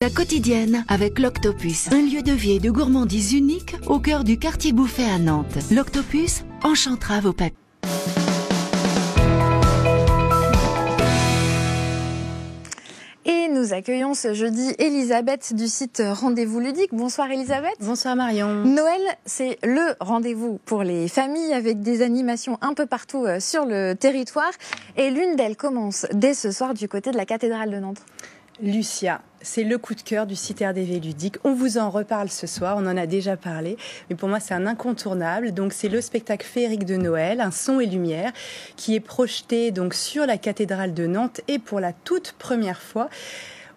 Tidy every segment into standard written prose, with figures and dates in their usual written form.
La quotidienne avec l'Octopus, un lieu de vie et de gourmandise unique au cœur du quartier Bouffay à Nantes. L'Octopus enchantera vos papilles. Et nous accueillons ce jeudi Elisabeth du site Rendez-vous Ludique. Bonsoir Elisabeth. Bonsoir Marion. Noël, c'est le rendez-vous pour les familles avec des animations un peu partout sur le territoire. Et l'une d'elles commence dès ce soir du côté de la cathédrale de Nantes. Lucia, c'est le coup de cœur du site RDV Ludique. On vous en reparle ce soir, on en a déjà parlé, mais pour moi c'est un incontournable. Donc c'est le spectacle féerique de Noël, un son et lumière, qui est projeté donc sur la cathédrale de Nantes et pour la toute première fois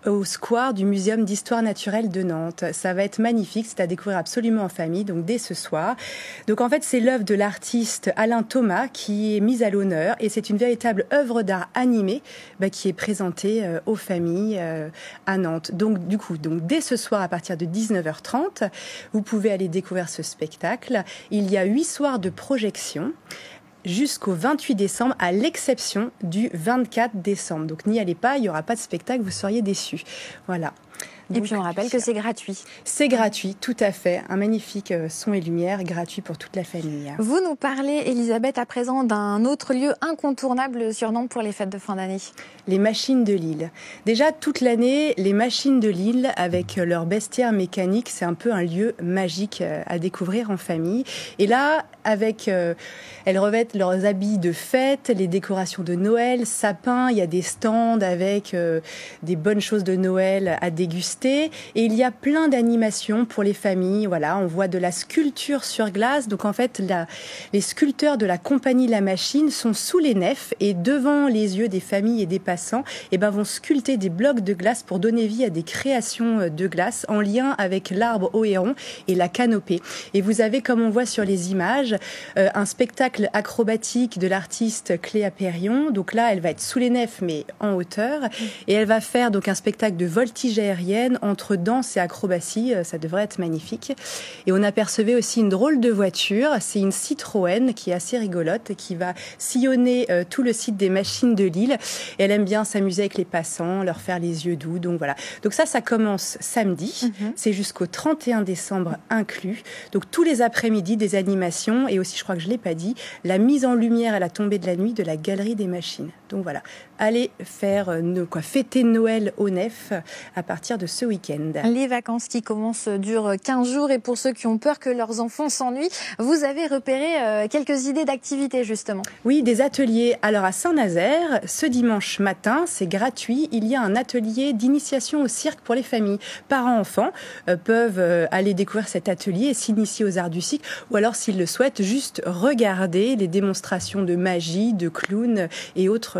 au square du Muséum d'Histoire Naturelle de Nantes. Ça va être magnifique, c'est à découvrir absolument en famille, donc dès ce soir. Donc en fait, c'est l'œuvre de l'artiste Alain Thomas qui est mise à l'honneur et c'est une véritable œuvre d'art animée qui est présentée aux familles à Nantes. Donc du coup, dès ce soir à partir de 19h30, vous pouvez aller découvrir ce spectacle. Il y a 8 soirs de projection jusqu'au 28 décembre, à l'exception du 24 décembre. Donc n'y allez pas, il n'y aura pas de spectacle, vous seriez déçus. Voilà. Et puis on rappelle que c'est gratuit. C'est gratuit, tout à fait. Un magnifique son et lumière gratuit pour toute la famille. Vous nous parlez, Elisabeth, à présent d'un autre lieu incontournable sur Nantes pour les fêtes de fin d'année. Les machines de Lille. Déjà, toute l'année, les machines de Lille, avec leur bestiaire mécanique, c'est un peu un lieu magique à découvrir en famille. Et là, elles revêtent leurs habits de fête, les décorations de Noël, sapins, il y a des stands avec des bonnes choses de Noël à déguster. Et il y a plein d'animations pour les familles. Voilà, on voit de la sculpture sur glace. Donc en fait, les sculpteurs de la compagnie La Machine sont sous les nefs et devant les yeux des familles et des passants, vont sculpter des blocs de glace pour donner vie à des créations de glace en lien avec l'arbre au héron et la canopée. Et vous avez, comme on voit sur les images, un spectacle acrobatique de l'artiste Cléa Périon. Donc là, elle va être sous les nefs mais en hauteur et elle va faire donc un spectacle de voltige aérienne entre danse et acrobatie, ça devrait être magnifique. Et on apercevait aussi une drôle de voiture, c'est une Citroën qui est assez rigolote, qui va sillonner tout le site des machines de Lille. Et elle aime bien s'amuser avec les passants, leur faire les yeux doux, donc voilà. Donc ça commence samedi, c'est jusqu'au 31 décembre inclus. Donc tous les après-midi, des animations, et aussi, je crois que je ne l'ai pas dit, la mise en lumière à la tombée de la nuit de la galerie des machines. Donc voilà, allez faire fêter Noël au nef à partir de ce week-end. Les vacances qui commencent durent 15 jours et pour ceux qui ont peur que leurs enfants s'ennuient, vous avez repéré quelques idées d'activités justement. Oui, des ateliers. Alors à Saint-Nazaire, ce dimanche matin, c'est gratuit. Il y a un atelier d'initiation au cirque pour les familles. Parents-enfants peuvent aller découvrir cet atelier et s'initier aux arts du cirque ou alors s'ils le souhaitent, juste regarder les démonstrations de magie, de clown et autres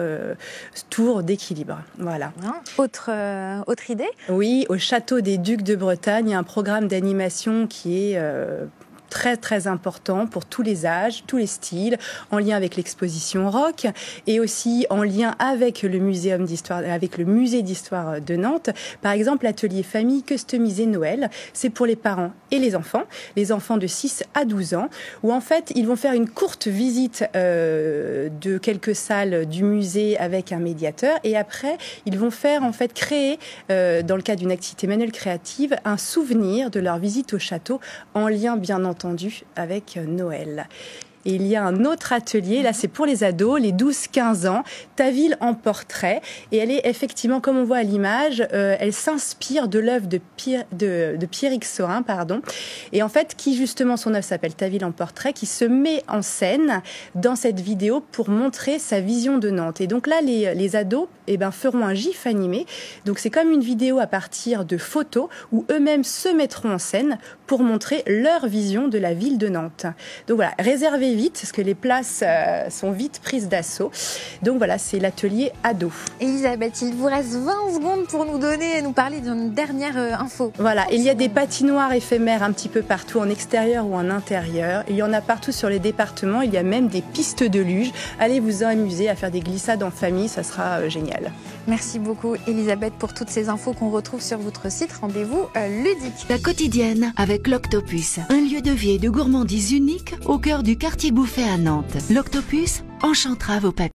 tours d'équilibre. Voilà. Autre idée ? Oui, au château des Ducs de Bretagne, il y a un programme d'animation qui est très très important pour tous les âges, tous les styles, en lien avec l'exposition rock et aussi en lien avec le muséum d'histoire, avec le musée d'histoire de Nantes. Par exemple, l'atelier famille customisé Noël, c'est pour les parents et les enfants de 6 à 12 ans, où en fait ils vont faire une courte visite de quelques salles du musée avec un médiateur et après ils vont faire en fait créer dans le cadre d'une activité manuelle créative un souvenir de leur visite au château en lien bien entendu avec Noël. Et il y a un autre atelier, là c'est pour les ados, les 12-15 ans, Ta ville en portrait. Et elle est effectivement, comme on voit à l'image, elle s'inspire de l'œuvre de Pierrick Saurin, et en fait, qui justement, son œuvre s'appelle Ta ville en portrait, qui se met en scène dans cette vidéo pour montrer sa vision de Nantes. Et donc là, les ados feront un gif animé. Donc c'est comme une vidéo à partir de photos où eux-mêmes se mettront en scène pour montrer leur vision de la ville de Nantes. Donc voilà, réservez vite, parce que les places sont vite prises d'assaut. Donc voilà, c'est l'atelier ado. Elisabeth, il vous reste 20 secondes pour nous parler d'une dernière info. Voilà, il y a des patinoires éphémères un petit peu partout, en extérieur ou en intérieur. Il y en a partout sur les départements, il y a même des pistes de luge. Allez vous amuser à faire des glissades en famille, ça sera génial. Merci beaucoup Elisabeth pour toutes ces infos qu'on retrouve sur votre site Rendez-vous Ludique. La quotidienne avec l'Octopus, un lieu de vie et de gourmandise unique au cœur du quartier Bouffay à Nantes. L'Octopus enchantera vos papilles.